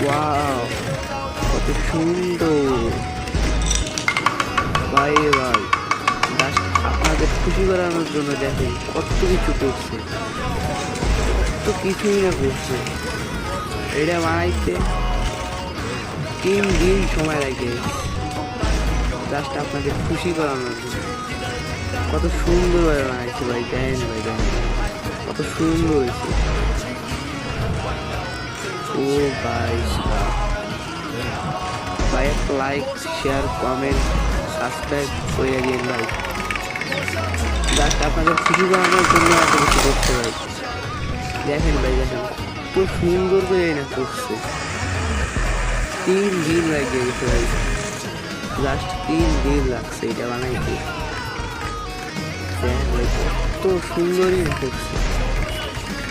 Wow, কত সুন্দর ভাই ভাই। জাস্ট আপনাদের খুশি করানোর জন্য দেখেন কত কিছু করছে, কত কিছুই না করছে। এটা বানাইতে 3 দিন সময় লাগে, জাস্ট আপনাদের খুশি করানোর জন্য। কত সুন্দরভাবে বানাইছে ভাই, দেখেন ভাই দেখেন কত সুন্দর হয়েছে। ও ভাই ভাই, একটা লাইক শেয়ার কমেন্ট সাবস্ক্রাইব করে দিন ভাই। জাস্ট আপনাদের খুশি করানোর জন্য এত কিছু করছে ভাই। দেখেন ভাই দেখেন কত সুন্দর করে না করছে। 3 দিন লাগে গেছে ভাই, জাস্ট 3 দিন লাগছে এটা বানাইতে। দেখেন ভাই কত সুন্দরই না করছে,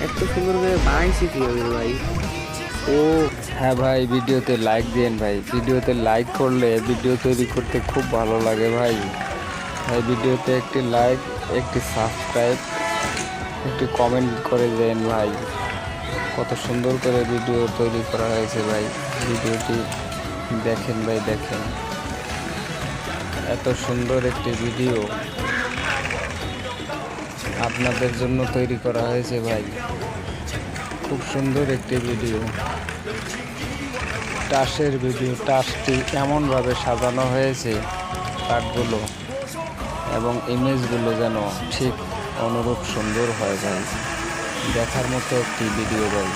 এত সুন্দর করে বানাইছে কিভাবে ভাই। ও হ্যাঁ ভাই, ভিডিওতে লাইক দেন ভাই। ভিডিওতে লাইক করলে ভিডিও তৈরি করতে খুব ভালো লাগে ভাই। ভাই ভিডিওতে একটি লাইক, একটি সাবস্ক্রাইব, একটি কমেন্ট করে দেন ভাই। কত সুন্দর করে ভিডিও তৈরি করা হয়েছে ভাই। ভিডিওটি দেখেন ভাই দেখেন, এত সুন্দর একটি ভিডিও আপনাদের জন্য তৈরি করা হয়েছে ভাই। খুব সুন্দর একটি ভিডিও, টাসের ভিডিও। টাসটি এমনভাবে সাজানো হয়েছে কার্ডগুলো এবং ইমেজগুলো যেন ঠিক অনুরূপ সুন্দর হয় ভাই। দেখার মতো একটি ভিডিও ভাই।